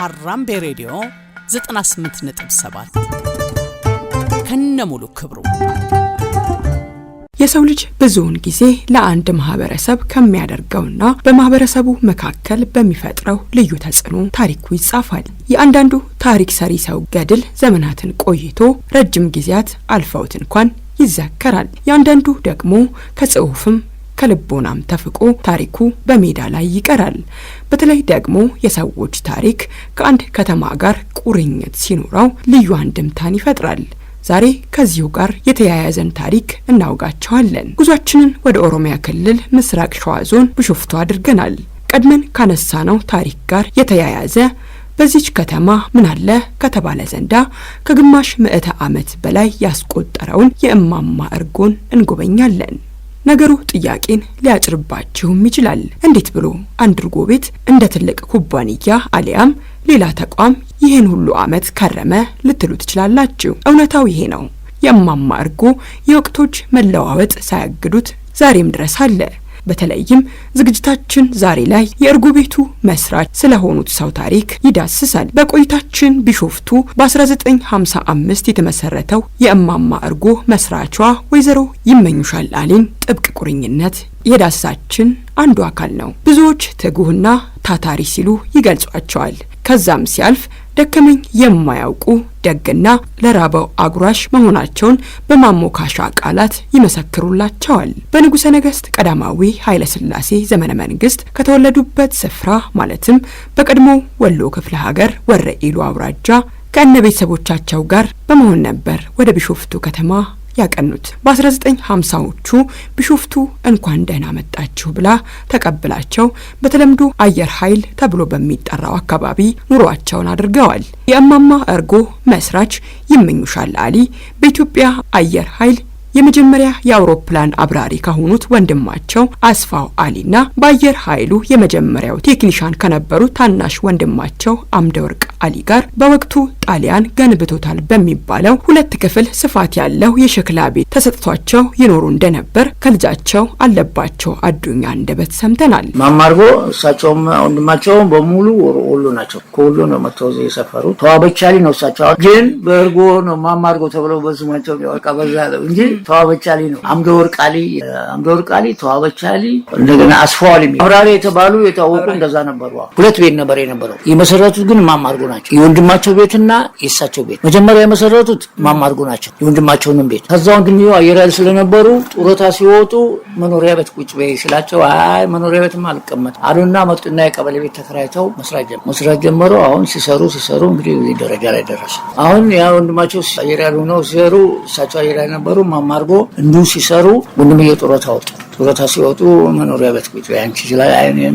ሀራምቤ ሬዲዮ 98.7 ከነሙሉ ክብሩ የሰው ልጅ ብዙውን ጊዜ ለአንድ ማህበረሰብ ከሚያደርገውና በማህበረሰቡ መካከል በሚፈጥረው ልዩ ተጽዕኖ ታሪኩ ይጻፋል። የአንዳንዱ ታሪክ ሰሪ ሰው ገድል ዘመናትን ቆይቶ ረጅም ጊዜያት አልፈውት እንኳን ይዘከራል። የአንዳንዱ ደግሞ ከጽሑፍም ከልቦናም ተፍቆ ታሪኩ በሜዳ ላይ ይቀራል። በተለይ ደግሞ የሰዎች ታሪክ ከአንድ ከተማ ጋር ቁርኝት ሲኖረው ልዩ አንድምታን ይፈጥራል። ዛሬ ከዚሁ ጋር የተያያዘን ታሪክ እናውጋቸዋለን። ጉዟችንን ወደ ኦሮሚያ ክልል ምስራቅ ሸዋ ዞን ቢሾፍቱ አድርገናል። ቀድመን ካነሳነው ታሪክ ጋር የተያያዘ በዚች ከተማ ምን አለ ከተባለ ዘንዳ ከግማሽ ምዕተ ዓመት በላይ ያስቆጠረውን የእማማ እርጎን እንጎበኛለን። ነገሩ ጥያቄን ሊያጭርባችሁም ይችላል። እንዴት ብሎ አንድ እርጎ ቤት እንደ ትልቅ ኩባንያ አሊያም ሌላ ተቋም ይህን ሁሉ ዓመት ከረመ ልትሉ ትችላላችሁ። እውነታው ይሄ ነው። የእማማ እርጎ የወቅቶች መለዋወጥ ሳያግዱት ዛሬም ድረስ አለ። በተለይም ዝግጅታችን ዛሬ ላይ የእርጎ ቤቱ መስራች ስለሆኑት ሰው ታሪክ ይዳስሳል። በቆይታችን ቢሾፍቱ በ1955 የተመሰረተው የእማማ እርጎ መስራቿ ወይዘሮ ይመኙሻል አሊን ጥብቅ ቁርኝነት የዳሳችን አንዱ አካል ነው። ብዙዎች ትጉህና ታታሪ ሲሉ ይገልጿቸዋል። ከዛም ሲያልፍ ደከመኝ የማያውቁ ደግና ለራበው አጉራሽ መሆናቸውን በማሞካሻ ቃላት ይመሰክሩላቸዋል። በንጉሠ ነገሥት ቀዳማዊ ኃይለ ሥላሴ ዘመነ መንግስት ከተወለዱበት ስፍራ ማለትም በቀድሞ ወሎ ክፍለ ሀገር ወረኢሉ አውራጃ ከነ ቤተሰቦቻቸው ጋር በመሆን ነበር ወደ ቢሾፍቱ ከተማ ያቀኑት። በ1950ዎቹ ቢሾፍቱ እንኳን ደህና መጣችሁ ብላ ተቀብላቸው በተለምዶ አየር ኃይል ተብሎ በሚጠራው አካባቢ ኑሯቸውን አድርገዋል። የእማማ እርጎ መስራች ይመኙሻል አሊ በኢትዮጵያ አየር ኃይል የመጀመሪያ የአውሮፕላን አብራሪ ከሆኑት ወንድማቸው አስፋው አሊና በአየር ኃይሉ የመጀመሪያው ቴክኒሻን ከነበሩት ታናሽ ወንድማቸው አምደወርቅ አሊ ጋር በወቅቱ ጣሊያን ገንብቶታል በሚባለው 2 ክፍል ስፋት ያለው የሸክላ ቤት ተሰጥቷቸው ይኖሩ እንደነበር ከልጃቸው አለባቸው አዱኛ እንደበት ሰምተናል። እማማ እርጎ እሳቸውም ወንድማቸውም በሙሉ ወሎ ናቸው። ከወሎ ነው መጥተው የሰፈሩት። ተዋበች አሊ ነው እሳቸው ግን በእርጎ ነው እማማ እርጎ ተብለው በስማቸው ያወቃ በዛ እንጂ ተዋበች አሊ ነው። አምደወርቅ አሊ ተዋበች አሊ እንደገና አስፋው አሊ አብራሪ የተባሉ የታወቁ እንደዛ ነበሩ። 2 ቤት ነበር የነበረው። የመሰረቱት ግን እማማ እርጎ ናቸው። የወንድማቸው ቤትና የእሳቸው ቤት መጀመሪያ የመሰረቱት እማማ እርጎ ናቸው። የወንድማቸውንም ቤት ከዛ ወንድምየው አየር ኃይል ስለነበሩ ጡረታ ሲወጡ መኖሪያ ቤት ቁጭ በይ ሲላቸው አይ መኖሪያ ቤትም አልቀመጥም አሉና መጡና የቀበሌ ቤት ተከራይተው መስራት ጀመሩ። አሁን ሲሰሩ እንግዲህ እዚህ ደረጃ ላይ ደረሱ። አሁን ያ ወንድማቸው አየር ኃይል ሆነው ሲሰሩ እሳቸው አየር ኃይል ነበሩ። እማማ እርጎ እንዲሁ ሲሰሩ ወንድምየው ጡረታ ወጡ። ጡረታ ሲወጡ መኖሪያ ቤት ቁጭ በይ አንቺ ላይ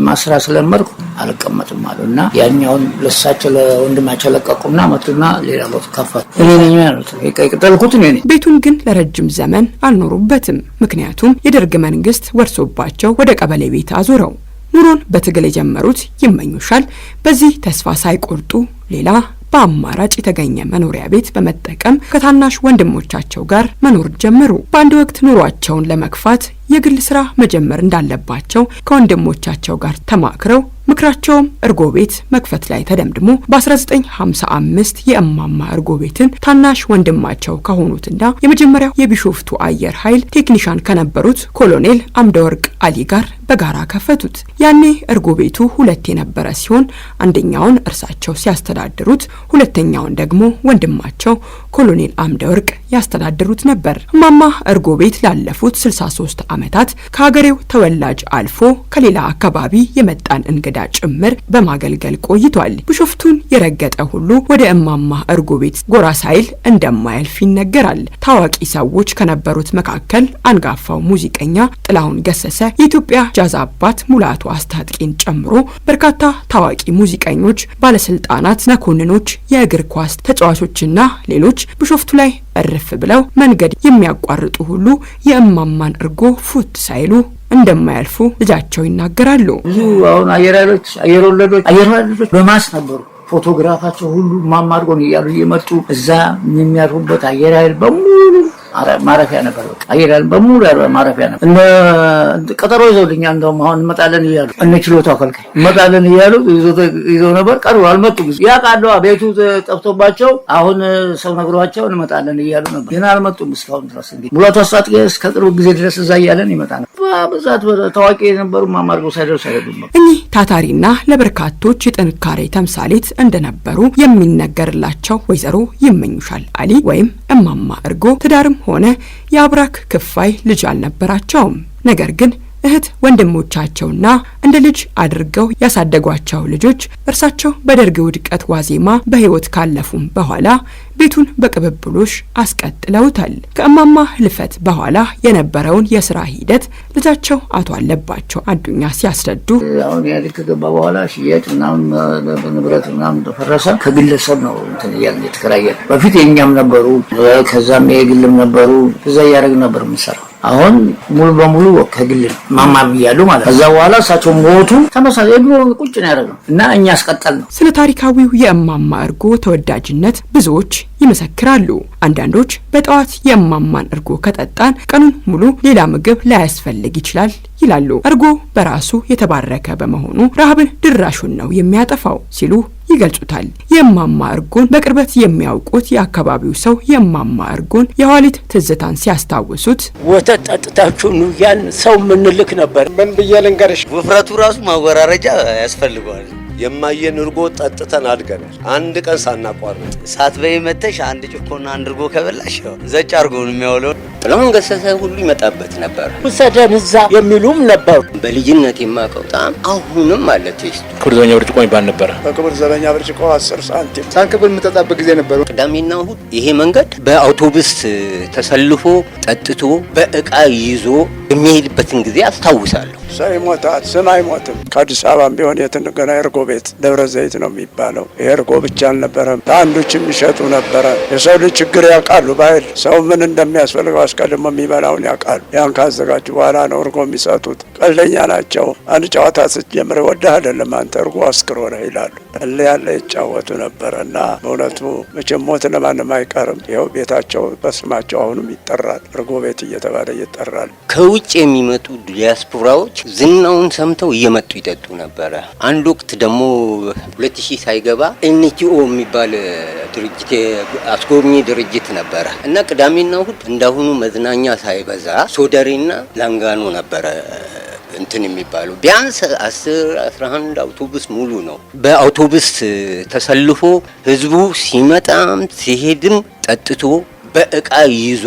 ማስራ ስለመርኩ አልቀመጥም አሉና ያኛውን ለሳቸው ለወንድማቸው ለቀቁና መጡና ሌላ ቦታ ከፈቱ። እኔ ነኝ ያሉት የቀጠልኩት እኔ። ቤቱን ግን ለረጅም ዘመን አልኖሩበትም። ምክንያቱም የደርግ መንግስት ወርሶባቸው ወደ ቀበሌ ቤት አዞረው። ኑሮን በትግል የጀመሩት ይመኙሻል በዚህ ተስፋ ሳይቆርጡ ሌላ በአማራጭ የተገኘ መኖሪያ ቤት በመጠቀም ከታናሽ ወንድሞቻቸው ጋር መኖር ጀመሩ። በአንድ ወቅት ኑሯቸውን ለመግፋት የግል ስራ መጀመር እንዳለባቸው ከወንድሞቻቸው ጋር ተማክረው ምክራቸውም እርጎ ቤት መክፈት ላይ ተደምድሞ በ1955 የእማማ እርጎ ቤትን ታናሽ ወንድማቸው ከሆኑትና የመጀመሪያው የቢሾፍቱ አየር ኃይል ቴክኒሻን ከነበሩት ኮሎኔል አምደወርቅ አሊ ጋር በጋራ ከፈቱት። ያኔ እርጎ ቤቱ 2 የነበረ ሲሆን አንደኛውን እርሳቸው ሲያስተዳድሩት፣ ሁለተኛውን ደግሞ ወንድማቸው ኮሎኔል አምደወርቅ ያስተዳድሩት ነበር። እማማ እርጎ ቤት ላለፉት 63 ዓመታት ከሀገሬው ተወላጅ አልፎ ከሌላ አካባቢ የመጣን እንግዳ ጭምር በማገልገል ቆይቷል። ቢሾፍቱን የረገጠ ሁሉ ወደ እማማ እርጎ ቤት ጎራ ሳይል እንደማያልፍ ይነገራል። ታዋቂ ሰዎች ከነበሩት መካከል አንጋፋው ሙዚቀኛ ጥላሁን ገሰሰ፣ የኢትዮጵያ ጃዝ አባት ሙላቱ አስታጥቄን ጨምሮ በርካታ ታዋቂ ሙዚቀኞች፣ ባለስልጣናት፣ መኮንኖች፣ የእግር ኳስ ተጫዋቾችና ሌሎች ቢሾፍቱ ላይ እርፍ ብለው መንገድ የሚያቋርጡ ሁሉ የእማማን እርጎ ፉት ሳይሉ እንደማያልፉ ልጃቸው ይናገራሉ። ብዙ አሁን አየር ወለዶች በማስ ነበሩ። ፎቶግራፋቸው ሁሉ እማማ እርጎን እያሉ እየመጡ እዛ የሚያርፉበት አየር ኃይል በሙሉ ማረፊያ ነበር። በቃ አየዳል በሙሉ ማረፊያ ነበር። እነ ቀጠሮ ይዘውልኛል። እንደውም አሁን እንመጣለን እያሉ እነ ችሎታው ከልካይ እንመጣለን እያሉ ይዘው ነበር። ቀሩ አልመጡም። ያውቃሉ ቤቱ ጠፍቶባቸው አሁን ሰው ነግሯቸው እንመጣለን እያሉ ነበር፣ ግን አልመጡም እስካሁን ድረስ። እንግዲህ ሙላቱ አስታጥቄ እስከ ቅርብ ጊዜ ድረስ እዛ እያለን ይመጣ ነበር። በብዛት ታዋቂ የነበሩ ማማርጎ ሳይደርሱ አይደሉም። እኚህ ታታሪና ለበርካቶች የጥንካሬ ተምሳሌት እንደነበሩ የሚነገርላቸው ወይዘሮ ይመኙሻል አሊ ወይም እማማ እርጎ ትዳርም ሆነ የአብራክ ክፋይ ልጅ አልነበራቸውም። ነገር ግን እህት ወንድሞቻቸውና እንደ ልጅ አድርገው ያሳደጓቸው ልጆች እርሳቸው በደርግ ውድቀት ዋዜማ በህይወት ካለፉም በኋላ ቤቱን በቅብብሎሽ አስቀጥለውታል። ከእማማ ህልፈት በኋላ የነበረውን የስራ ሂደት ልጃቸው አቶ አለባቸው አዱኛ ሲያስረዱ አሁን ያልክ ከገባ በኋላ ሽያጭ ምናምን ንብረት ምናምን ተፈረሰ። ከግለሰብ ነው እንትን ያለ የተከራየ። በፊት የኛም ነበሩ፣ ከዛም የግልም ነበሩ። እዛ ያደረግ ነበር የምንሰራው። አሁን ሙሉ በሙሉ ከግል ማማር ይያሉ ማለት። ከዛ በኋላ እሳቸው ሞቱ። ተመሳሳይ የድሮ ቁጭ ነው ያደረገው እና እኛ አስቀጠል ነው። ስለ ታሪካዊው የእማማ እርጎ ተወዳጅነት ብዙዎች ይመሰክራሉ። አንዳንዶች በጠዋት የእማማን እርጎ ከጠጣን ቀኑን ሙሉ ሌላ ምግብ ላያስፈልግ ይችላል ይላሉ። እርጎ በራሱ የተባረከ በመሆኑ ረሃብን ድራሹን ነው የሚያጠፋው ሲሉ ይገልጹታል። የእማማ እርጎን በቅርበት የሚያውቁት የአካባቢው ሰው የእማማ እርጎን የኋሊት ትዝታን ሲያስታውሱት ወተት ጠጥታችሁ ነው ያን ሰው ምንልክ ነበር። ምን ብዬ ልንገርሽ፣ ውፍረቱ ራሱ ማወራረጃ ያስፈልገዋል። የማየን እርጎ ጠጥተን አድገናል። አንድ ቀን ሳናቋርጥ ሳትበይ መተሽ አንድ ጭኮና አንድ እርጎ ከበላሽ ዘጭ አርጎን የሚያውለው ጥላሁን ገሰሰ ሁሉ ይመጣበት ነበር። ውሰደን እዛ የሚሉም ነበሩ። በልጅነት የማውቀው ጣም አሁንም አለ ቴስቱ። ክብር ዘበኛ ብርጭቆ ይባል ነበር። በክብር ዘበኛ ብርጭቆ 10 ሳንቲም ሳንክብል የምጠጣበት ጊዜ ነበር። ቅዳሜና እሑድ ይሄ መንገድ በአውቶቡስ ተሰልፎ ጠጥቶ በእቃ ይዞ የሚሄድበትን ጊዜ አስታውሳለሁ። ሰው ይሞታል፣ ስም አይሞትም። ከአዲስ አበባም ቢሆን የትንገና እርጎ ቤት ደብረ ዘይት ነው የሚባለው። ይሄ እርጎ ብቻ አልነበረም፣ አንዶች የሚሸጡ ነበረ። የሰው ልጅ ችግር ያውቃሉ። ባይል ሰው ምን እንደሚያስፈልገው አስቀድሞ የሚበላውን ያውቃሉ። ያን ካዘጋጁ በኋላ ነው እርጎ የሚሰጡት። ቀልደኛ ናቸው። አንድ ጨዋታ ስትጀምር ወደህ አይደለም አንተ እርጎ አስክሮ ነው ይላሉ። እለ ያለ ይጫወቱ ነበረ እና በእውነቱ መቼም ሞት ለማንም አይቀርም። ይኸው ቤታቸው በስማቸው አሁንም ይጠራል፣ እርጎ ቤት እየተባለ ይጠራል። ከውጭ የሚመጡ ዲያስፖራዎች ዝናውን ሰምተው እየመጡ ይጠጡ ነበረ። አንድ ወቅት ደግሞ 2000 ሳይገባ ኤንጂኦ የሚባል ድርጅት አስጎብኚ ድርጅት ነበረ እና ቅዳሜና እሑድ እንዳሁኑ መዝናኛ ሳይበዛ ሶደሬና ላንጋኖ ነበረ እንትን የሚባለው። ቢያንስ 10-11 አውቶቡስ ሙሉ ነው። በአውቶቡስ ተሰልፎ ህዝቡ ሲመጣም ሲሄድም ጠጥቶ በእቃ ይዞ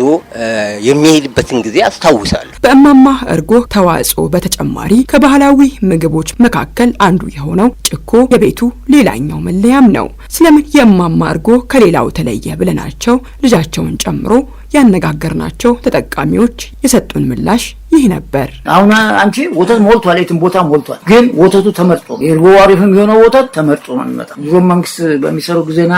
የሚሄድበትን ጊዜ አስታውሳለሁ። በእማማ እርጎ ተዋጽኦ በተጨማሪ ከባህላዊ ምግቦች መካከል አንዱ የሆነው ጭኮ የቤቱ ሌላኛው መለያም ነው። ስለምን የእማማ እርጎ ከሌላው ተለየ ብለናቸው ልጃቸውን ጨምሮ ያነጋገርናቸው ተጠቃሚዎች የሰጡን ምላሽ ይህ ነበር። አሁን አንቺ ወተት ሞልቷል፣ የትም ቦታ ሞልቷል። ግን ወተቱ ተመርጦ የእርጎ አሪፍ የሚሆነው ወተት ተመርጦ ነው የሚመጣው። ድሮ መንግስት በሚሰሩ ጊዜና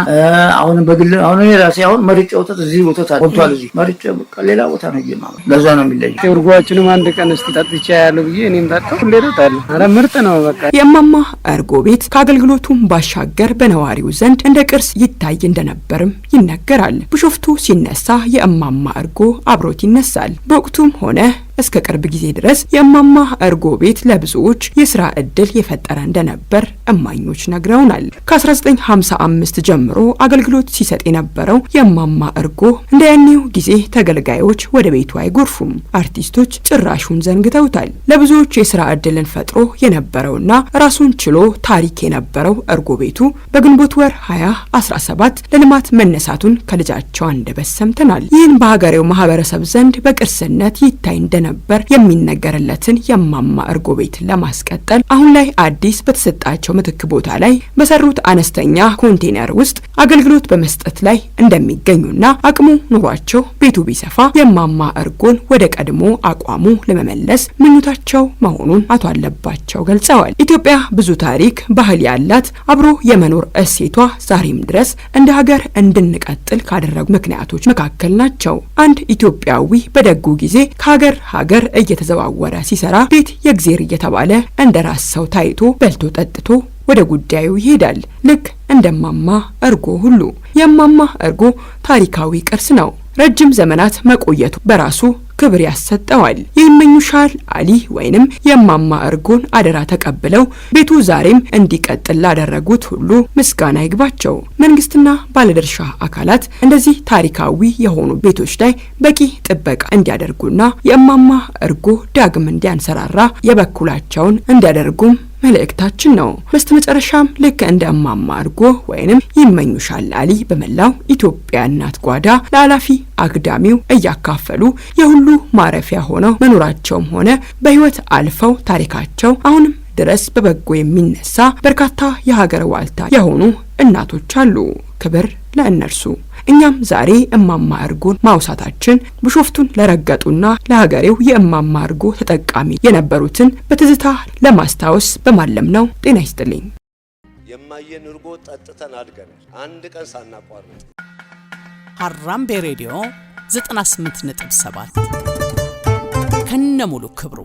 አሁንም በግል አሁን እኔ ራሴ አሁን መርጬ ወተት እዚህ ወተት ሞልቷል፣ እዚህ መርጬ በቃ ሌላ ቦታ ነው ይማማ። ለዛ ነው የሚለይ። እርጎአችንም አንድ ቀን እስቲ ጠጥቼ ያለው ብዬ እኔም ታጠው ሁሌ እጠጣለሁ። አረ ምርጥ ነው በቃ። የእማማ እርጎ ቤት ከአገልግሎቱም ባሻገር በነዋሪው ዘንድ እንደ ቅርስ ይታይ እንደነበርም ይነገራል። ቢሾፍቱ ሲነሳ የእማማ እርጎ አብሮት ይነሳል። በወቅቱም ሆነ እስከ ቅርብ ጊዜ ድረስ የእማማ እርጎ ቤት ለብዙዎች የስራ እድል የፈጠረ እንደነበር እማኞች ነግረውናል። ከ1955 ጀምሮ አገልግሎት ሲሰጥ የነበረው የእማማ እርጎ እንደ ያኔው ጊዜ ተገልጋዮች ወደ ቤቱ አይጎርፉም። አርቲስቶች ጭራሹን ዘንግተውታል። ለብዙዎች የስራ እድልን ፈጥሮ የነበረውና ራሱን ችሎ ታሪክ የነበረው እርጎ ቤቱ በግንቦት ወር 2017 ለልማት መነሳቱን ከልጃቸው አንደበት ሰምተናል። ይህን በሀገሬው ማህበረሰብ ዘንድ በቅርስነት ይታይ እንደነበር የሚነገርለትን የእማማ እርጎ ቤት ለማስቀጠል አሁን ላይ አዲስ በተሰጣቸው ምትክ ቦታ ላይ በሰሩት አነስተኛ ኮንቴነር ውስጥ አገልግሎት በመስጠት ላይ እንደሚገኙና አቅሙ ኑሯቸው ቤቱ ቢሰፋ የእማማ እርጎን ወደ ቀድሞ አቋሙ ለመመለስ ምኞታቸው መሆኑን አቶ አለባቸው ገልጸዋል። ኢትዮጵያ ብዙ ታሪክ፣ ባህል ያላት አብሮ የመኖር እሴቷ ዛሬም ድረስ እንደ ሀገር እንድንቀጥል ካደረጉ ምክንያቶች መካከል ናቸው። አንድ ኢትዮጵያዊ በደጉ ጊዜ ከሀገር ሀገር እየተዘዋወረ ሲሰራ ቤት የእግዜር እየተባለ እንደ ራስ ሰው ታይቶ በልቶ ጠጥቶ ወደ ጉዳዩ ይሄዳል። ልክ እንደማማ እርጎ ሁሉ የእማማ እርጎ ታሪካዊ ቅርስ ነው። ረጅም ዘመናት መቆየቱ በራሱ ክብር ያሰጠዋል። ይመኙሻል አሊ ወይንም የማማ እርጎን አደራ ተቀብለው ቤቱ ዛሬም እንዲቀጥል ላደረጉት ሁሉ ምስጋና ይግባቸው። መንግስትና ባለድርሻ አካላት እንደዚህ ታሪካዊ የሆኑ ቤቶች ላይ በቂ ጥበቃ እንዲያደርጉና የማማ እርጎ ዳግም እንዲያንሰራራ የበኩላቸውን እንዲያደርጉም መልእክታችን ነው። በስተመጨረሻም ልክ እንደ እማማ እርጎ ወይንም ይመኙሻል አሊ በመላው ኢትዮጵያ እናት ጓዳ ለአላፊ አግዳሚው እያካፈሉ የሁሉ ማረፊያ ሆነው መኖራቸውም ሆነ በህይወት አልፈው ታሪካቸው አሁንም ድረስ በበጎ የሚነሳ በርካታ የሀገር ዋልታ የሆኑ እናቶች አሉ። ክብር ለእነርሱ። እኛም ዛሬ እማማ እርጎን ማውሳታችን ቢሾፍቱን ለረገጡና ለሀገሬው የእማማ እርጎ ተጠቃሚ የነበሩትን በትዝታ ለማስታወስ በማለም ነው። ጤና ይስጥልኝ። የማየን እርጎ ጠጥተን አድገናል፣ አንድ ቀን ሳናቋርጥ። ሀራምቤ ሬዲዮ 98.7 ከነሙሉ ክብሩ